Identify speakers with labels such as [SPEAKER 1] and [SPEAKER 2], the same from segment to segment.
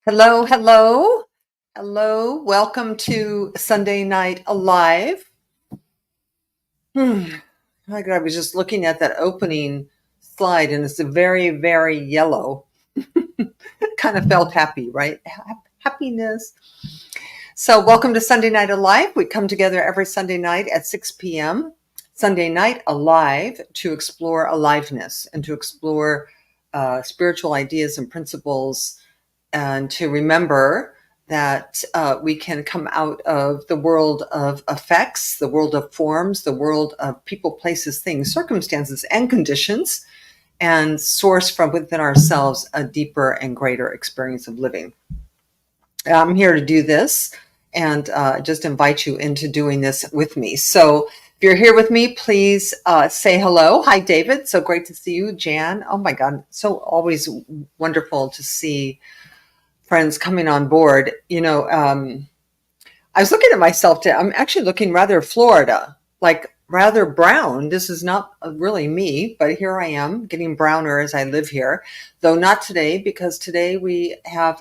[SPEAKER 1] Hello, hello, hello. Welcome to Sunday Night Alive. My God, I was just looking at that opening slide and it's very, very yellow. Kind of felt happy, right? Happiness. So, welcome to Sunday Night Alive. We come together every Sunday night at 6 p.m. Sunday Night Alive to explore aliveness and to explore spiritual ideas and principles and to remember that we can come out of the world of effects, the world of forms, the world of people, places, things, circumstances, and conditions, and source from within ourselves a deeper and greater experience of living. I'm here to do this and just invite you into doing this with me. So if you're here with me, please say hello. Hi, David. So great to see you. Jan. Oh my God. So always wonderful to see friends coming on board. I was looking at myself today. I'm actually looking rather Florida, like rather brown. This is not really me, but here I am getting browner as I live here, though not today, because today we have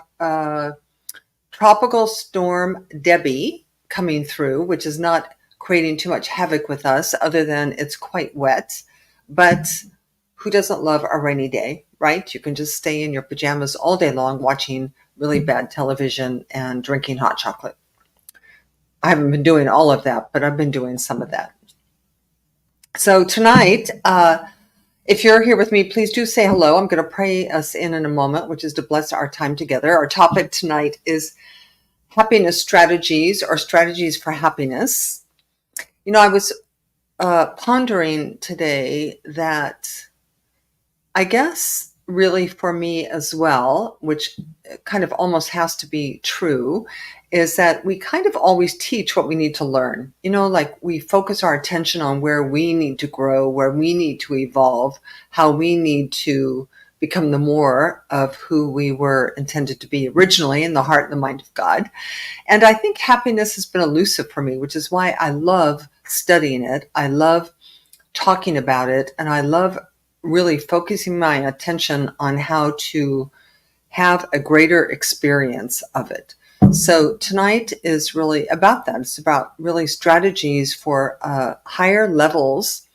[SPEAKER 1] Tropical Storm Debbie coming through, which is not creating too much havoc with us other than it's quite wet. But who doesn't love a rainy day, right? You can just stay in your pajamas all day long watching really bad television and drinking hot chocolate. I haven't been doing all of that, but I've been doing some of that. So tonight, if you're here with me, please do say hello. I'm going to pray us in a moment, which is to bless our time together. Our topic tonight is happiness strategies or strategies for happiness. I was pondering today that I guess really for me as well, which kind of almost has to be true, is that we kind of always teach what we need to learn. Like we focus our attention on where we need to grow, where we need to evolve, how we need to become the more of who we were intended to be originally in the heart and the mind of God. And I think happiness has been elusive for me, which is why I love studying it. I love talking about it, and I love really focusing my attention on how to have a greater experience of it. So tonight is really about that. It's about really strategies for higher levels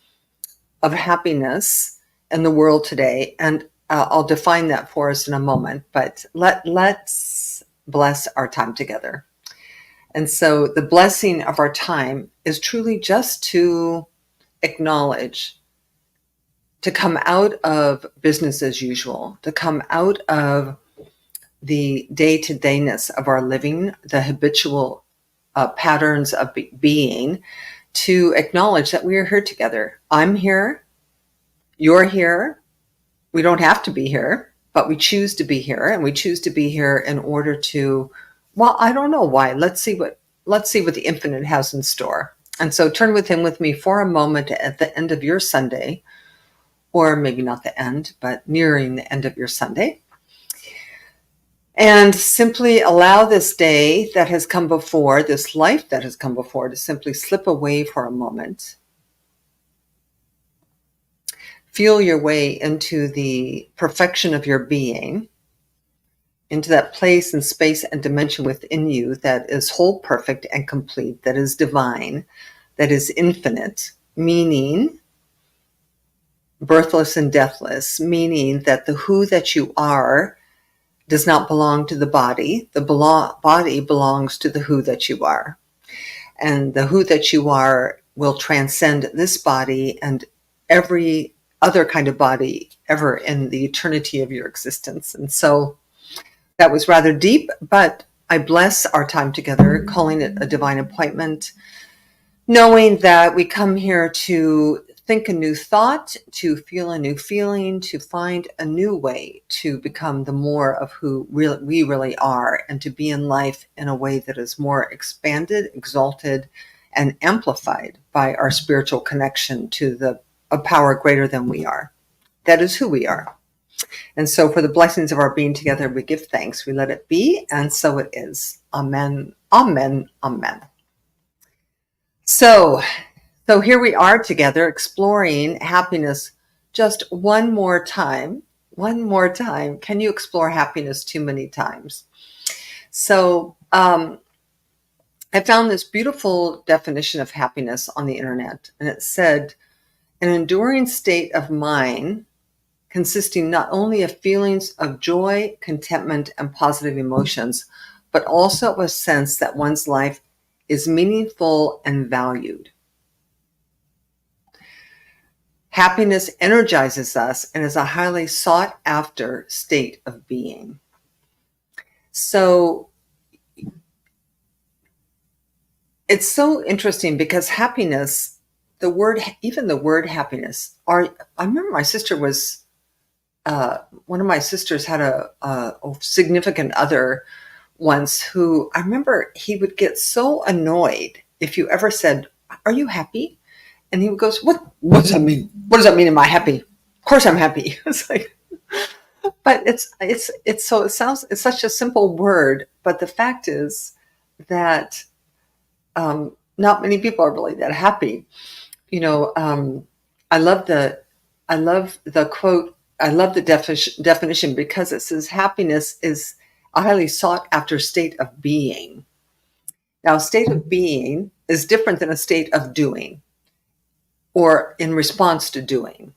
[SPEAKER 1] of happiness in the world today. And I'll define that for us in a moment, but let's bless our time together. And so the blessing of our time is truly just to acknowledge, to come out of business as usual, to come out of the day-to-dayness of our living, the habitual patterns of being, to acknowledge that we are here together. I'm here, you're here. We don't have to be here, but we choose to be here, and we choose to be here in order to, well, I don't know why. Let's see what the infinite has in store. And so turn with me for a moment at the end of your Sunday, or maybe not the end, but nearing the end of your Sunday. And simply allow this day that has come before, this life that has come before, to simply slip away for a moment. Feel your way into the perfection of your being, into that place and space and dimension within you that is whole, perfect, and complete, that is divine, that is infinite, meaning birthless and deathless, meaning that the who that you are does not belong to the body. The body belongs to the who that you are. And the who that you are will transcend this body and every other kind of body ever in the eternity of your existence. And so that was rather deep, but I bless our time together, calling it a divine appointment, knowing that we come here to think a new thought, to feel a new feeling, to find a new way to become the more of who we really are, and to be in life in a way that is more expanded, exalted, and amplified by our spiritual connection to a power greater than we are. That is who we are. And so for the blessings of our being together, we give thanks. We let it be, and so it is. Amen, amen, amen. So here we are together exploring happiness just one more time. One more time. Can you explore happiness too many times? So I found this beautiful definition of happiness on the internet, and it said, an enduring state of mind consisting not only of feelings of joy, contentment, and positive emotions, but also a sense that one's life is meaningful and valued. Happiness energizes us and is a highly sought after state of being. So it's so interesting because happiness, even the word happiness, I remember my sister was, one of my sisters had a significant other once who I remember he would get so annoyed if you ever said, "Are you happy?" And he would go, "What does that mean? What does that mean? Am I happy? Of course I'm happy." It's like, but it's so it sounds it's such a simple word, but the fact is that not many people are really that happy. You know, I love the I love the quote. I love the definition because it says happiness is a highly sought after state of being. Now, a state of being is different than a state of doing or in response to doing.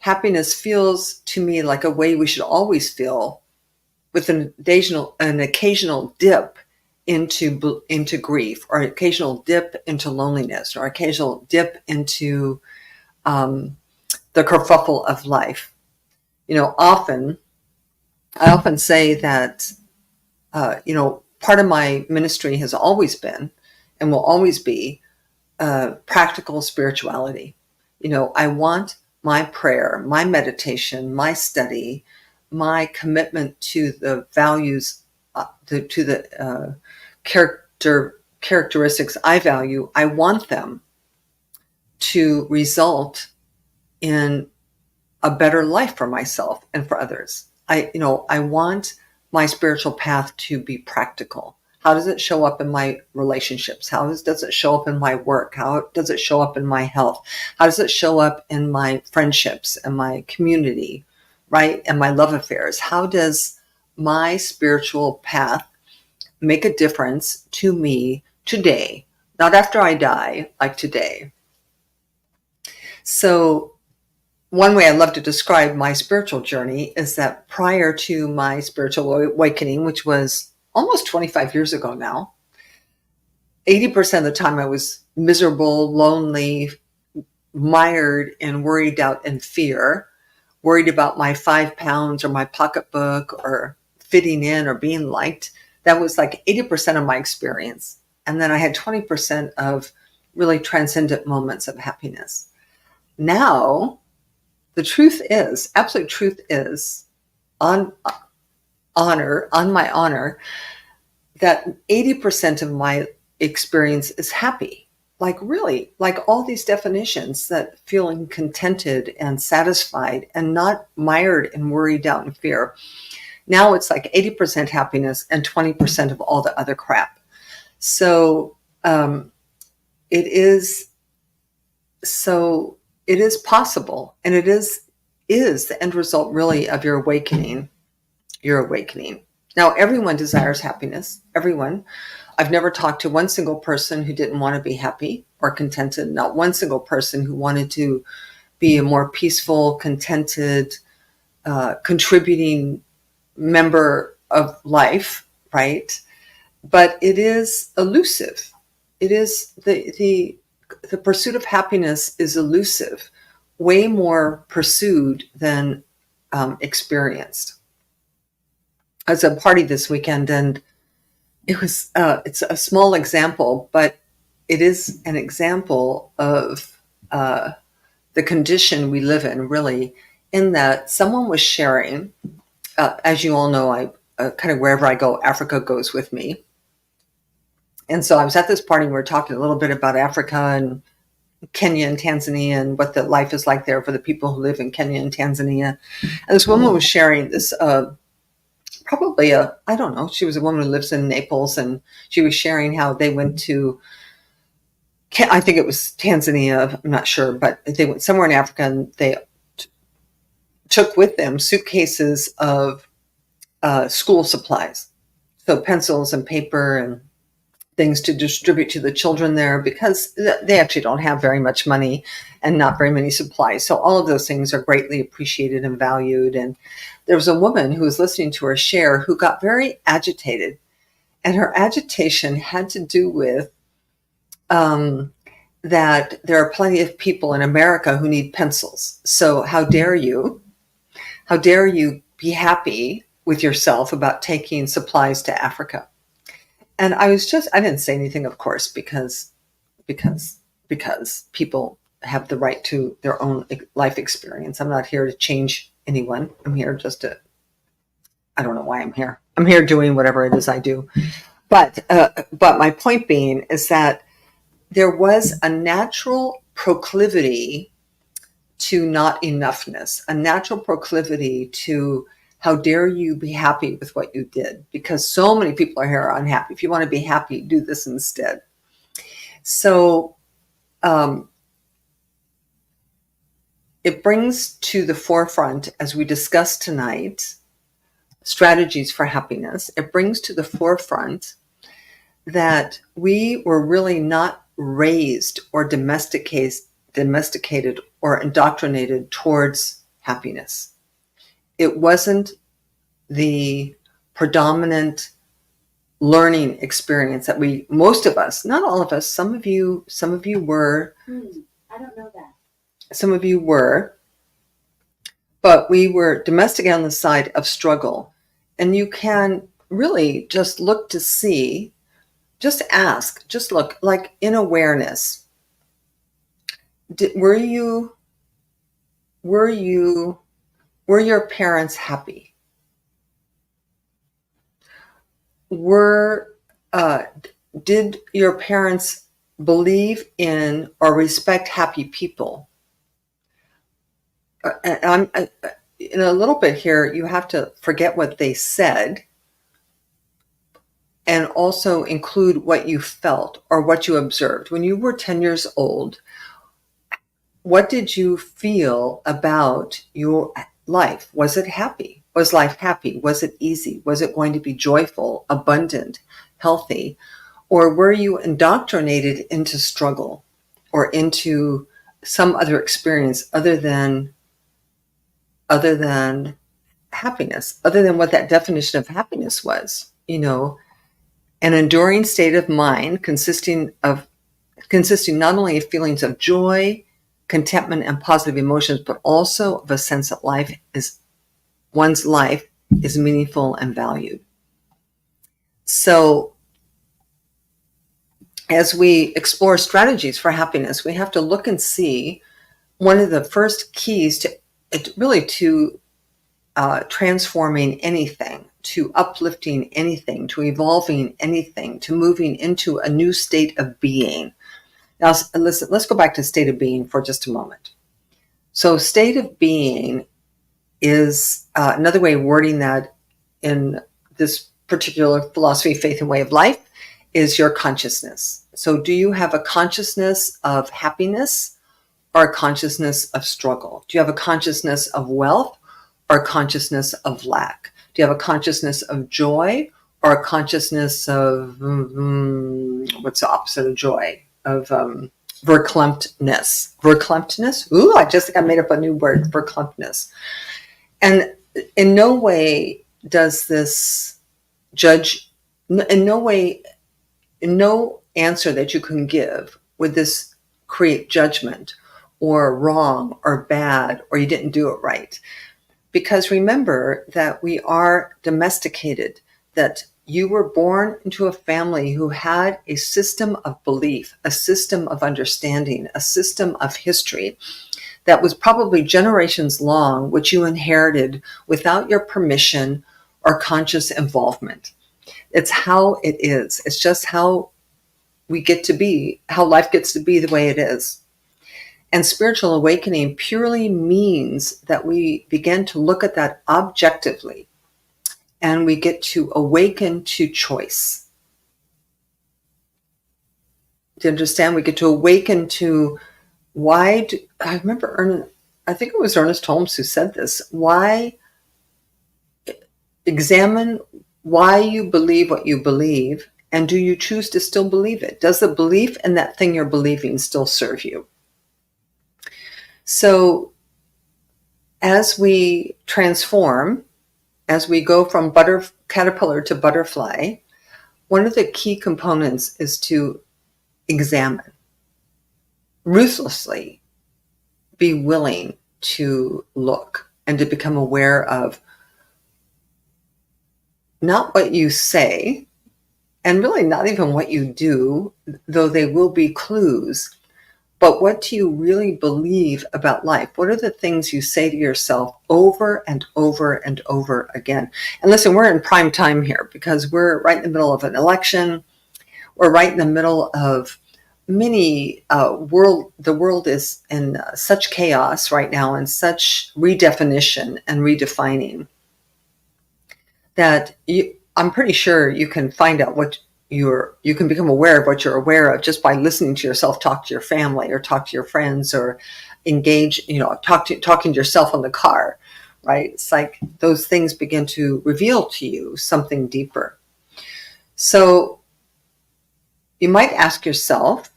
[SPEAKER 1] Happiness feels to me like a way we should always feel, with an occasional dip into grief, or an occasional dip into loneliness, or occasional dip into the kerfuffle of life. You know, I often say that part of my ministry has always been and will always be practical spirituality. You know, I want my prayer, my meditation, my study, my commitment to the values, to the characteristics I value. I want them to result in a better life for myself and for others. I want my spiritual path to be practical. How does it show up in my relationships? How does it show up in my work? How does it show up in my health? How does it show up in my friendships and my community, right? And my love affairs? How does my spiritual path make a difference to me today? Not after I die, like today. So one way I love to describe my spiritual journey is that prior to my spiritual awakening, which was almost 25 years ago now, 80% of the time I was miserable, lonely, mired in worry, doubt, and fear, worried about my 5 pounds or my pocketbook or fitting in or being liked. That was like 80% of my experience. And then I had 20% of really transcendent moments of happiness. Now, the truth is, absolute truth is, on my honor, that 80% of my experience is happy. Like really, like all these definitions, that feeling contented and satisfied and not mired in worry, doubt, and fear. Now it's like 80% happiness and 20% of all the other crap. So it is possible, and it is the end result really of your awakening. Now, everyone desires happiness. Everyone. I've never talked to one single person who didn't want to be happy or contented. Not one single person who wanted to be a more peaceful, contented, contributing member of life, right? But it is elusive. It is the pursuit of happiness is elusive, way more pursued than experienced. I was at a party this weekend, and it's a small example, but it is an example of the condition we live in, really, in that someone was sharing, as you all know, I kind of wherever I go, Africa goes with me. And so I was at this party, and we were talking a little bit about Africa and Kenya and Tanzania and what the life is like there for the people who live in Kenya and Tanzania. And this woman was sharing this, I don't know, she was a woman who lives in Naples, and she was sharing how they went to, I think it was Tanzania, I'm not sure, but they went somewhere in Africa, and they took with them suitcases of school supplies. So pencils and paper and things to distribute to the children there, because they actually don't have very much money and not very many supplies. So all of those things are greatly appreciated and valued. And there was a woman who was listening to her share who got very agitated. And her agitation had to do with that there are plenty of people in America who need pencils. So how dare you? How dare you be happy with yourself about taking supplies to Africa? And I didn't say anything, of course, because people have the right to their own life experience. I'm not here to change anyone. I'm here just to, I don't know why I'm here. I'm here doing whatever it is I do. But my point being is that there was a natural proclivity to not enoughness, a natural proclivity to how dare you be happy with what you did, because so many people are here are unhappy. If you want to be happy, do this instead. So it brings to the forefront, as we discussed tonight, strategies for happiness. It brings to the forefront that we were really not raised or domesticated or indoctrinated towards happiness. It wasn't the predominant learning experience that most of us, not all of us, some of you were.
[SPEAKER 2] I don't know that.
[SPEAKER 1] Some of you were, but we were domesticated on the side of struggle. And you can really just look to see, just ask, just look, like in awareness. Were your parents happy? Did your parents believe in or respect happy people? I'm in a little bit here, you have to forget what they said and also include what you felt or what you observed. When you were 10 years old, what did you feel about your life? Was it happy? Was life happy? Was it easy? Was it going to be joyful, abundant, healthy? Or were you indoctrinated into struggle or into some other experience other than happiness, other than what that definition of happiness was? An enduring state of mind consisting not only of feelings of joy, contentment, and positive emotions, but also of a sense that one's life is meaningful and valued. So as we explore strategies for happiness, we have to look and see one of the first keys to transforming anything, to uplifting anything, to evolving anything, to moving into a new state of being. Now, listen, let's go back to state of being for just a moment. So state of being is another way of wording that in this particular philosophy, faith, and way of life is your consciousness. So do you have a consciousness of happiness or a consciousness of struggle? Do you have a consciousness of wealth or a consciousness of lack? Do you have a consciousness of joy or a consciousness of, what's the opposite of joy? Of verklumptness. Verklumptness? Ooh, I just think I made up a new word, verklumptness. And in no way does this judge, in no answer that you can give would this create judgment or wrong or bad or you didn't do it right. Because remember that we are domesticated, that you were born into a family who had a system of belief, a system of understanding, a system of history that was probably generations long, which you inherited without your permission or conscious involvement. It's how it is. It's just how we get to be, how life gets to be the way it is. And spiritual awakening purely means that we begin to look at that objectively and we get to awaken to choice. Do you understand? We get to awaken to I remember I think it was Ernest Holmes who said this, examine why you believe what you believe, and do you choose to still believe it? Does the belief in that thing you're believing still serve you? So as we transform, as we go from caterpillar to butterfly, one of the key components is to examine, ruthlessly be willing to look and to become aware of not what you say, and really not even what you do, though they will be clues, but what do you really believe about life? What are the things you say to yourself over and over and over again? And listen, we're in prime time here because we're right in the middle of an election. We're right in the middle of the world is in such chaos right now and such redefinition and redefining that I'm pretty sure you can find out what you can become aware of what you're aware of just by listening to yourself talk to your family or talk to your friends or engage, talking to yourself in the car, right? It's like those things begin to reveal to you something deeper. So you might ask yourself,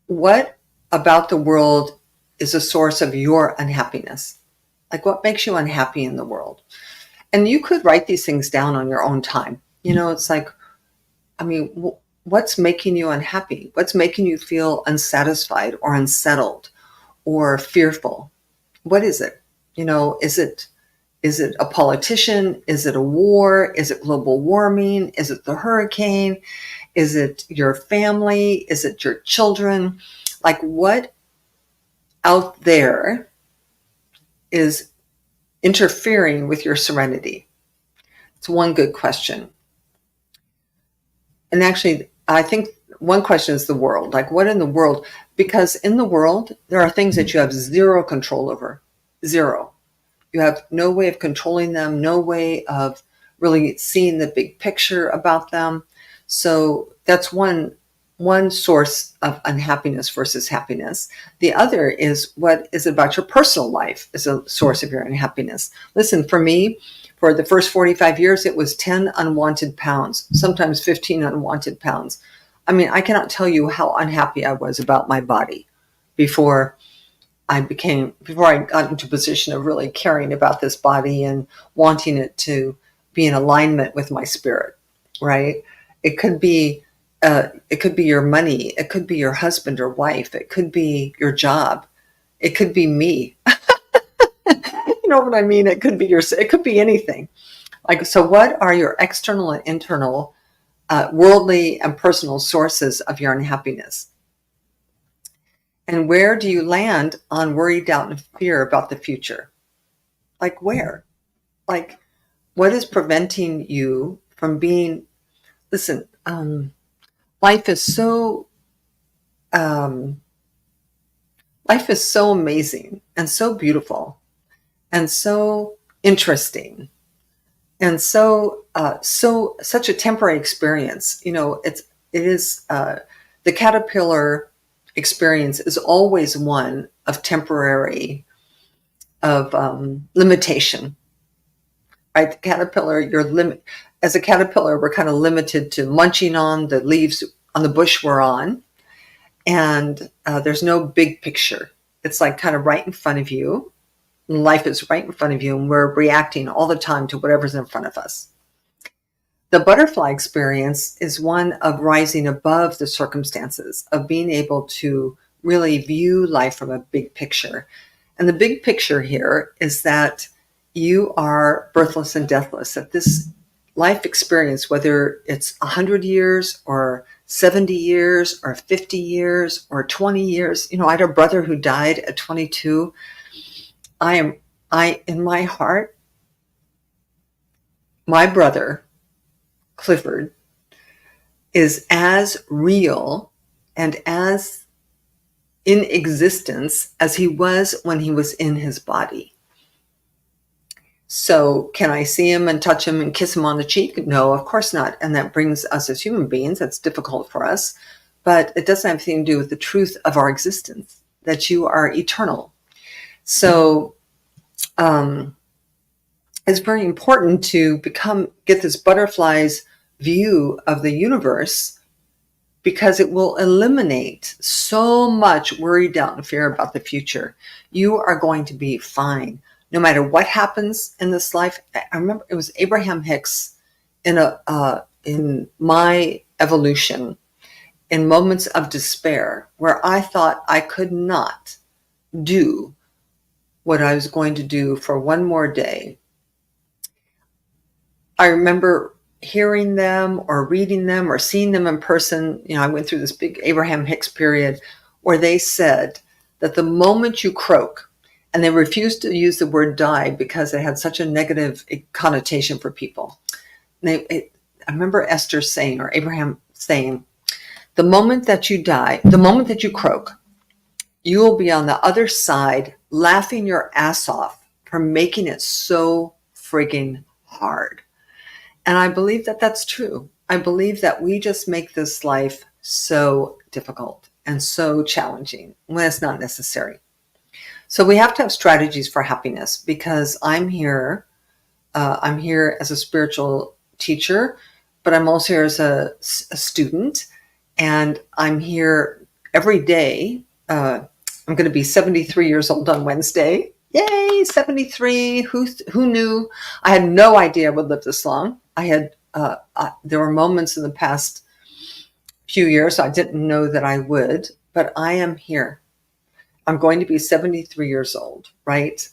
[SPEAKER 1] what about the world is a source of your unhappiness? Like, what makes you unhappy in the world? And you could write these things down on your own time. It's like, what's making you unhappy? What's making you feel unsatisfied or unsettled or fearful? What is it? Is it a politician? Is it a war? Is it global warming? Is it the hurricane? Is it your family? Is it your children? Like, what out there is interfering with your serenity? It's one good question. And actually, I think one question is the world. Like, what in the world? Because in the world, there are things that you have zero control over. Zero. You have no way of controlling them, no way of really seeing the big picture about them. So that's one source of unhappiness versus happiness. The other is, what is it about your personal life is a source of your unhappiness. Listen, for me, for the first 45 years, it was 10 unwanted pounds, sometimes 15 unwanted pounds. I cannot tell you how unhappy I was about my body before I got into a position of really caring about this body and wanting it to be in alignment with my spirit, right? It could be your money. It could be your husband or wife. It could be your job. It could be me. You know what I mean? It could be anything. Like, so what are your external and internal, worldly and personal sources of your unhappiness? And where do you land on worry, doubt, and fear about the future? Like, where? Like, what is preventing you from being, listen, life is so amazing and so beautiful and so interesting and such a temporary experience. The caterpillar experience is always one of temporary, of limitation, right? The caterpillar, as a caterpillar, we're kind of limited to munching on the leaves on the bush we're on, and there's no big picture. It's like kind of right in front of you. And life is right in front of you, and we're reacting all the time to whatever's in front of us. The butterfly experience is one of rising above the circumstances, of being able to really view life from a big picture. And the big picture here is that you are birthless and deathless, that this life experience, whether it's 100 years or 70 years or 50 years or 20 years, I had a brother who died at 22. In my heart, my brother, Clifford, is as real and as in existence as he was when he was in his body. So can I see him and touch him and kiss him on the cheek? No, of course not. And that brings us as human beings, that's difficult for us, but it doesn't have anything to do with the truth of our existence, that you are eternal. So, and it's very important to get this butterfly's view of the universe, because it will eliminate so much worry, doubt, and fear about the future. You are going to be fine no matter what happens in this life. I remember it was Abraham Hicks in my evolution, in moments of despair where I thought I could not do what I was going to do for one more day. I remember hearing them or reading them or seeing them in person. I went through this big Abraham Hicks period where they said that the moment you croak, and they refused to use the word die because it had such a negative connotation for people. I remember Esther saying, or Abraham saying, the moment that you die, the moment that you croak, you will be on the other side laughing your ass off for making it so frigging hard. And I believe that that's true. I believe that we just make this life so difficult and so challenging when it's not necessary. So we have to have strategies for happiness, because I'm here as a spiritual teacher, but I'm also here as a student, and I'm here every day. I'm going to be 73 years old on Wednesday. Yay, 73. Who knew? I had no idea I would live this long. There were moments in the past few years I didn't know that I would, but I am here. I'm going to be 73 years old, right?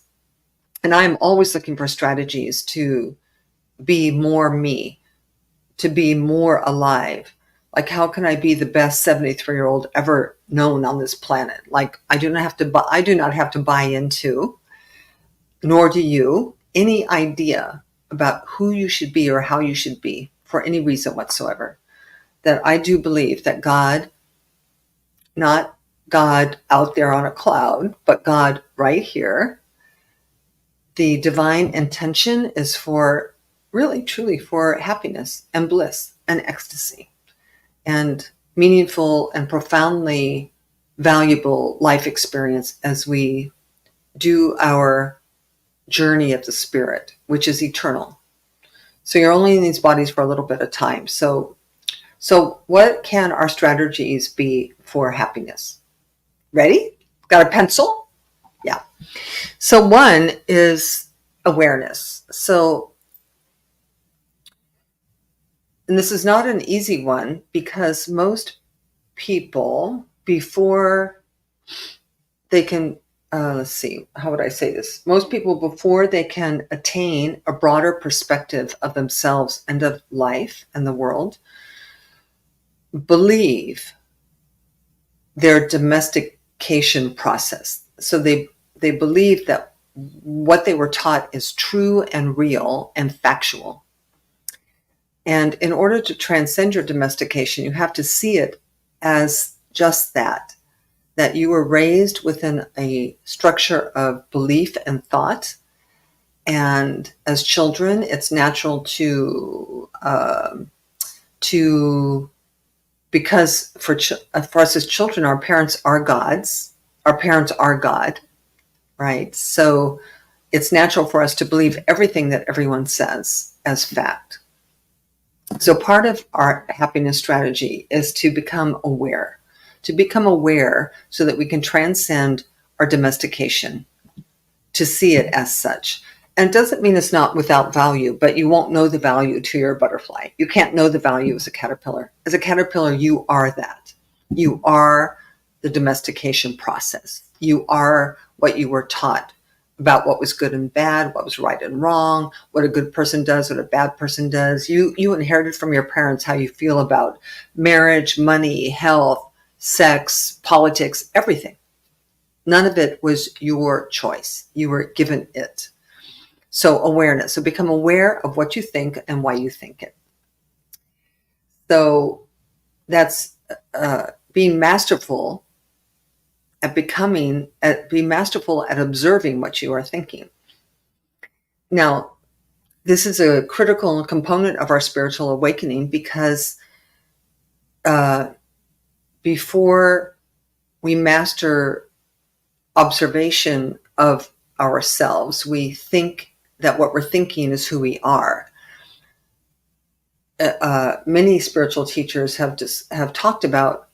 [SPEAKER 1] And I'm always looking for strategies to be more me, to be more alive. Like, how can I be the best 73-year-old ever known on this planet? Like, I do not have to buy into, nor do you, any idea about who you should be or how you should be for any reason whatsoever. That I do believe that God, not God out there on a cloud, but God right here, the divine intention is for, really, truly, for happiness and bliss and ecstasy and meaningful and profoundly valuable life experience as we do our journey of the spirit, which is eternal. So you're only in these bodies for a little bit of time. So what can our strategies be for happiness? Ready? Got a pencil? Yeah. So one is awareness. And this is not an easy one, because most people, before they can, how would I say this? Most people, before they can attain a broader perspective of themselves and of life and the world, believe their domestication process. So they believe that what they were taught is true and real and factual. And in order to transcend your domestication, you have to see it as just that you were raised within a structure of belief and thought. And as children, it's natural because for us as children, our parents are gods. Our parents are God, right? So it's natural for us to believe everything that everyone says as fact. So part of our happiness strategy is to become aware so that we can transcend our domestication, to see it as such. And it doesn't mean it's not without value, but you won't know the value till you're a butterfly. You can't know the value as a caterpillar. As a caterpillar, you are that. You are the domestication process. You are what you were taught about what was good and bad, what was right and wrong, what a good person does, what a bad person does. You inherited from your parents how you feel about marriage, money, health, sex, politics, everything. None of it was your choice. You were given it. So awareness. So become aware of what you think and why you think it. So that's being masterful at being masterful at observing what you are thinking. Now, this is a critical component of our spiritual awakening, because before we master observation of ourselves, we think that what we're thinking is who we are. Many spiritual teachers have talked about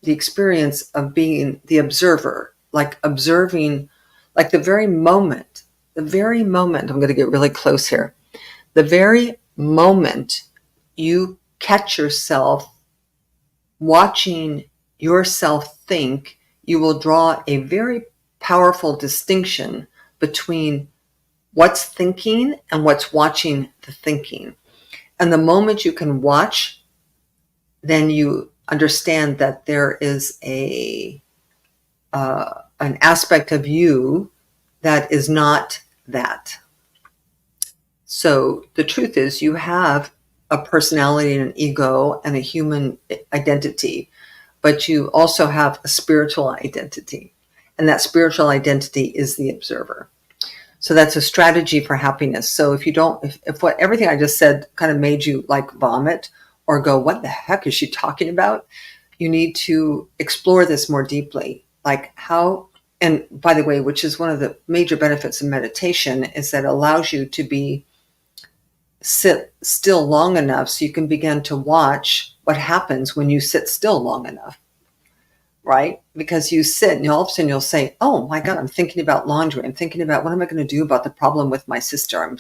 [SPEAKER 1] the experience of being the observer, like observing, like the very moment, I'm going to get really close here. The very moment you catch yourself watching yourself think, you will draw a very powerful distinction between what's thinking and what's watching the thinking. And the moment you can watch, then you understand that there is an aspect of you that is not that. So the truth is, you have a personality and an ego and a human identity, but you also have a spiritual identity. And that spiritual identity is the observer. So that's a strategy for happiness. So if what everything I just said kind of made you like vomit or go, what the heck is she talking about? You need to explore this more deeply. Like how, and by the way, which is one of the major benefits of meditation, is that it allows you to sit still long enough so you can begin to watch what happens when you sit still long enough. Right? Because you sit and all of a sudden you'll say, oh my God, I'm thinking about laundry. I'm thinking about what am I going to do about the problem with my sister? I'm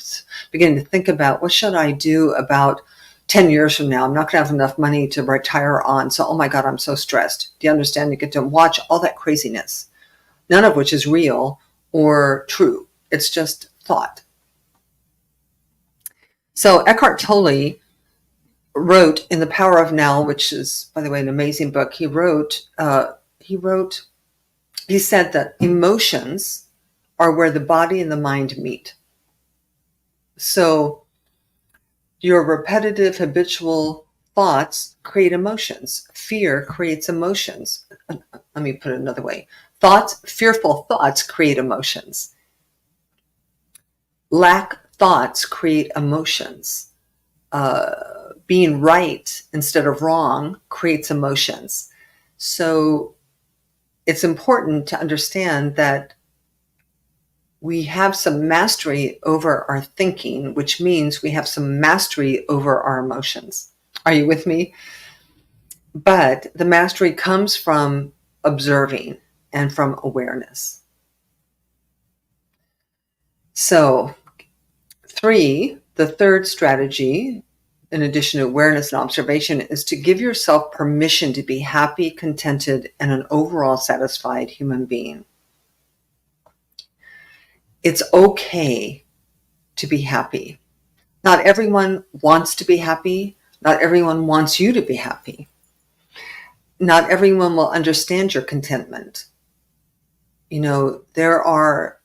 [SPEAKER 1] beginning to think about what should I do about 10 years from now? I'm not going to have enough money to retire on. So, oh my God, I'm so stressed. Do you understand? You get to watch all that craziness, none of which is real or true. It's just thought. So Eckhart Tolle wrote in The Power of Now, which is, by the way, an amazing book. He said that emotions are where the body and the mind meet. So your repetitive, habitual thoughts create emotions. Fear creates emotions. Let me put it another way. Fearful thoughts create emotions. Lack thoughts create emotions. Being right instead of wrong creates emotions. So it's important to understand that we have some mastery over our thinking, which means we have some mastery over our emotions. Are you with me? But the mastery comes from observing and from awareness. So the third strategy, in addition to awareness and observation, is to give yourself permission to be happy, contented, and an overall satisfied human being. It's okay to be happy. Not everyone wants to be happy. Not everyone wants you to be happy. Not everyone will understand your contentment. There are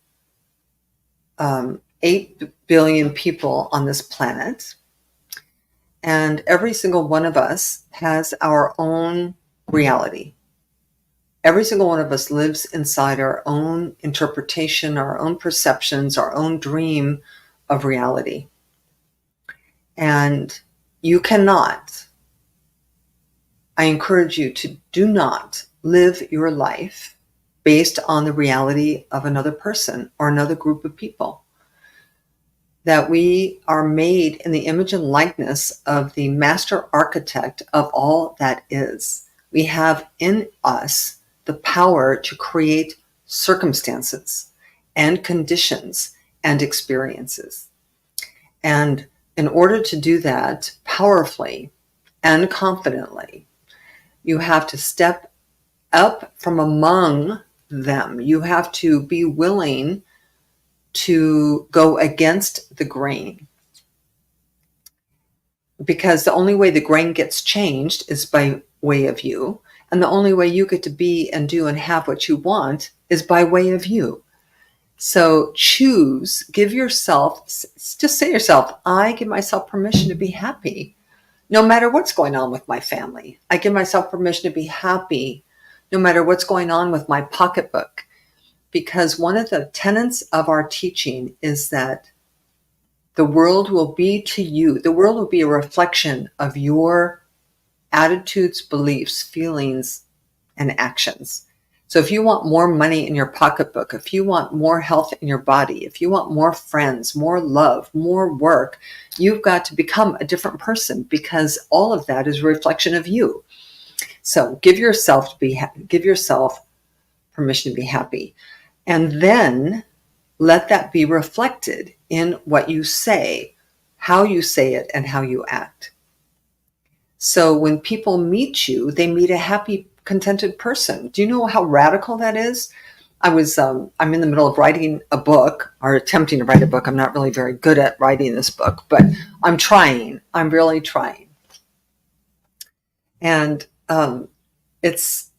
[SPEAKER 1] 8 billion people on this planet. And every single one of us has our own reality. Every single one of us lives inside our own interpretation, our own perceptions, our own dream of reality. And I encourage you to do not live your life based on the reality of another person or another group of people. That we are made in the image and likeness of the master architect of all that is. We have in us the power to create circumstances and conditions and experiences. And in order to do that powerfully and confidently, you have to step up from among them. You have to be willing to go against the grain. Because the only way the grain gets changed is by way of you. And the only way you get to be and do and have what you want is by way of you. So give yourself, just say to yourself, I give myself permission to be happy. No matter what's going on with my family, I give myself permission to be happy no matter what's going on with my pocketbook. Because one of the tenets of our teaching is that the world will be to you, the world will be a reflection of your attitudes, beliefs, feelings, and actions. So if you want more money in your pocketbook, if you want more health in your body, if you want more friends, more love, more work, you've got to become a different person, because all of that is a reflection of you. So give yourself permission to be happy, and then let that be reflected in what you say, how you say it, and how you act. So when people meet you, they meet a happy, contented person. Do you know how radical that is? I'm in the middle of writing a book, or attempting to write a book. I'm not really very good at writing this book, but I'm trying. I'm really trying. And it's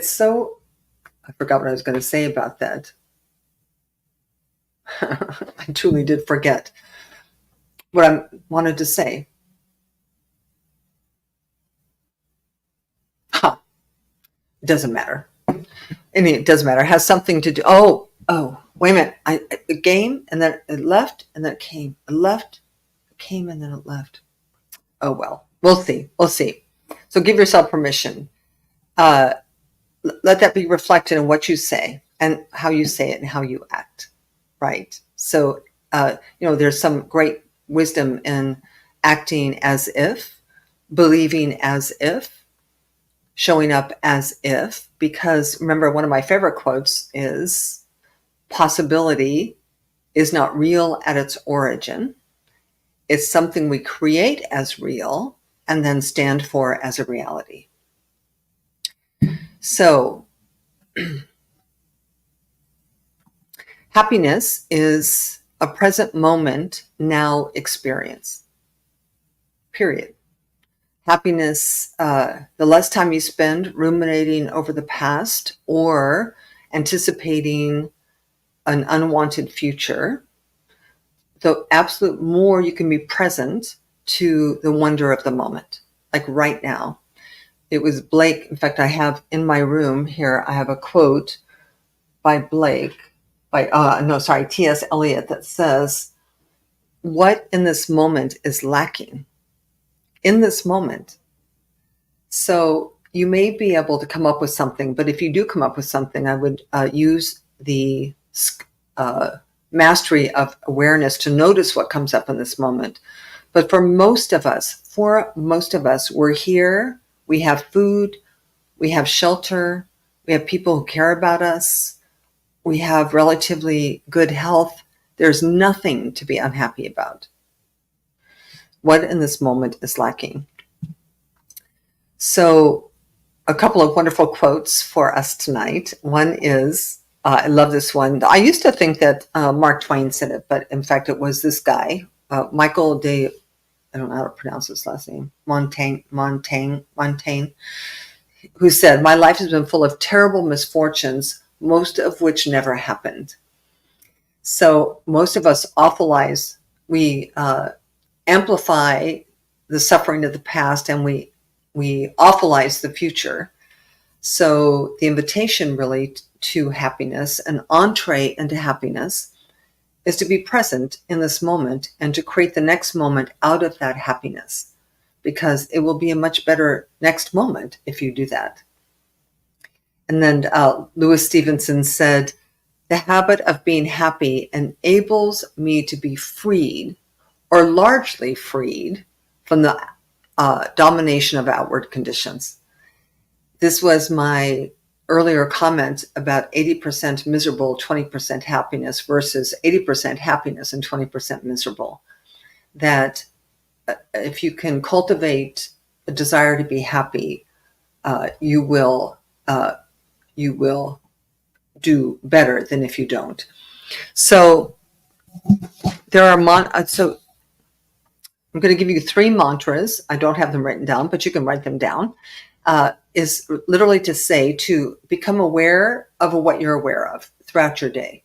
[SPEAKER 1] so, I forgot what I was going to say about that. I truly did forget what I wanted to say. Huh. It doesn't matter. It doesn't matter. It has something to do. Oh, wait a minute. A game, and then it left, and then it came. It left, it came, and then it left. Oh, well. We'll see. We'll see. So give yourself permission. Let that be reflected in what you say and how you say it and how you act. Right. So, there's some great wisdom in acting as if, believing as if, showing up as if, because remember, one of my favorite quotes is, possibility is not real at its origin. It's something we create as real and then stand for as a reality. So happiness is a present moment now experience, period. Happiness, the less time you spend ruminating over the past or anticipating an unwanted future, the absolute more you can be present to the wonder of the moment, like right now. It was Blake. In fact, I have in my room here, I have a quote by T.S. Eliot, that says, what in this moment is lacking? In this moment. So you may be able to come up with something, but if you do come up with something, I would use the mastery of awareness to notice what comes up in this moment. But for most of us, we're here, we have food, we have shelter, we have people who care about us, we have relatively good health. There's nothing to be unhappy about. What in this moment is lacking? So a couple of wonderful quotes for us tonight. One is, I love this one. I used to think that Mark Twain said it, but in fact it was this guy, Michael de, I don't know how to pronounce his last name, Montaigne, who said, my life has been full of terrible misfortunes, most of which never happened. So most of us awfulize, we amplify the suffering of the past, and we awfulize the future. So the invitation really to happiness, an entree into happiness, is to be present in this moment and to create the next moment out of that happiness, because it will be a much better next moment if you do that. And then Louis Stevenson said, the habit of being happy enables me to be freed, or largely freed, from the domination of outward conditions. This was my earlier comment about 80% miserable, 20% happiness versus 80% happiness and 20% miserable. That if you can cultivate a desire to be happy, you will do better than if you don't. So there are so I'm going to give you 3 mantras. I don't have them written down, but you can write them down. Is literally to say, to become aware of what you're aware of throughout your day.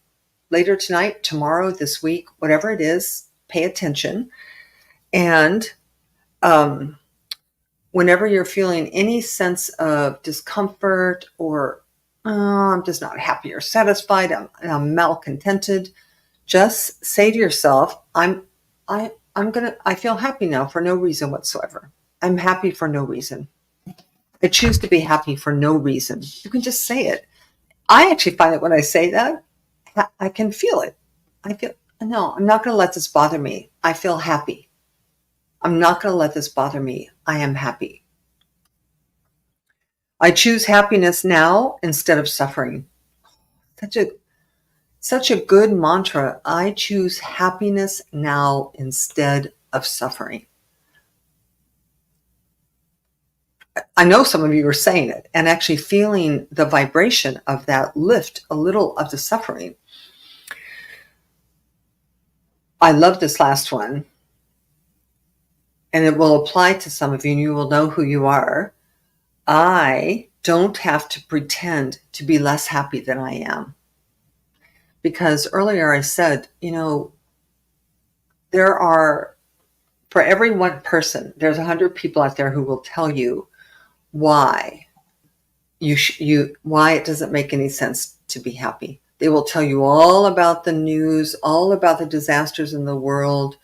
[SPEAKER 1] Later tonight, tomorrow, this week, whatever it is, pay attention. And whenever you're feeling any sense of discomfort, or I'm just not happy or satisfied, I'm malcontented, just say to yourself, I feel happy now for no reason whatsoever. I'm happy for no reason. I choose to be happy for no reason. You can just say it. I actually find that when I say that, I can feel it. I feel, no, I'm not going to let this bother me. I feel happy. I'm not going to let this bother me. I am happy. I choose happiness now instead of suffering. Such a good mantra. I choose happiness now instead of suffering. I know some of you are saying it and actually feeling the vibration of that lift a little of the suffering. I love this last one, and it will apply to some of you, and you will know who you are. I don't have to pretend to be less happy than I am. Because earlier I said, there are, for every one person, there's 100 people out there who will tell you why why it doesn't make any sense to be happy. They will tell you all about the news, all about the disasters in the world.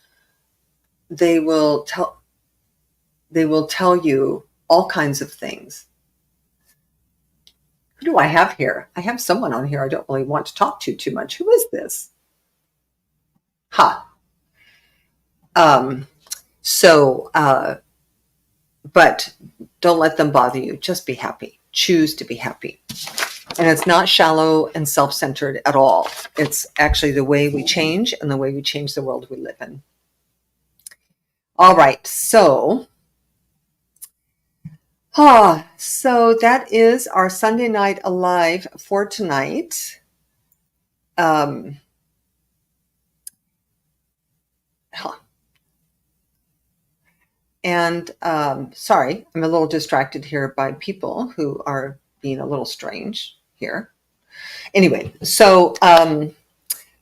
[SPEAKER 1] They will tell you all kinds of things. Who do I have here? I have someone on here I don't really want to talk to too much. Who is this? But don't let them bother you. Just be happy. Choose to be happy. And it's not shallow and self-centered at all. It's actually the way we change and the way we change the world we live in. All right. So that is our Sunday Night Alive for tonight. And sorry, I'm a little distracted here by people who are being a little strange here. Anyway, so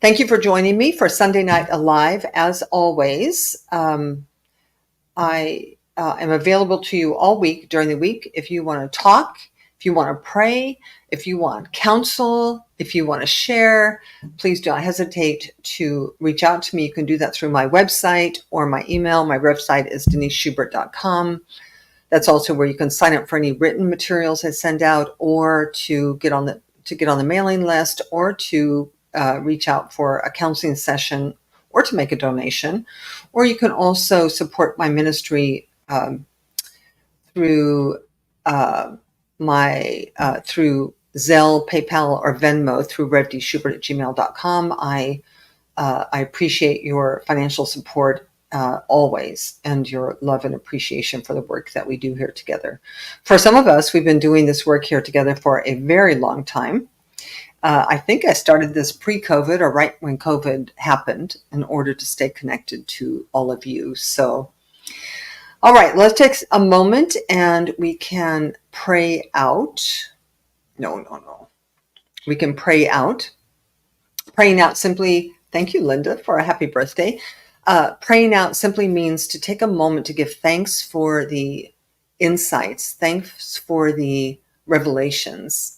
[SPEAKER 1] thank you for joining me for Sunday Night Alive. As always, I am available to you all week during the week. If you want to talk, if you want to pray, if you want counsel, if you want to share, please don't hesitate to reach out to me. You can do that through my website or my email. My website is deniseschubert.com. That's also where you can sign up for any written materials I send out, or to get on the mailing list, or to reach out for a counseling session, or to make a donation. Or you can also support my ministry through through Zelle, PayPal, or Venmo through revdschubert@gmail.com. I appreciate your financial support always, and your love and appreciation for the work that we do here together. For some of us, we've been doing this work here together for a very long time. I think I started this pre-COVID, or right when COVID happened, in order to stay connected to all of you. So, all right, let's take a moment and we can pray out. No. We can pray out. Praying out simply, thank you, Linda, for a happy birthday. Praying out simply means to take a moment to give thanks for the insights, thanks for the revelations,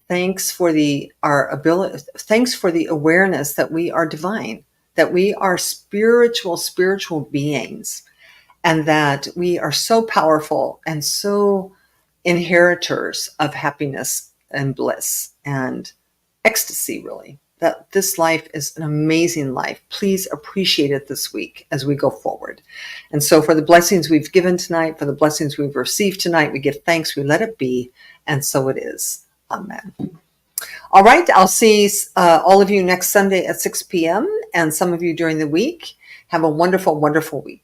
[SPEAKER 1] thanks for our ability, thanks for the awareness that we are divine, that we are spiritual beings, and that we are so powerful and so inheritors of happiness and bliss and ecstasy, really. That this life is an amazing life. Please appreciate it this week as we go forward. And so for the blessings we've given tonight, for the blessings we've received tonight, we give thanks, we let it be, and so it is. Amen. All right, I'll see all of you next Sunday at 6 p.m. and some of you during the week. Have a wonderful, wonderful week.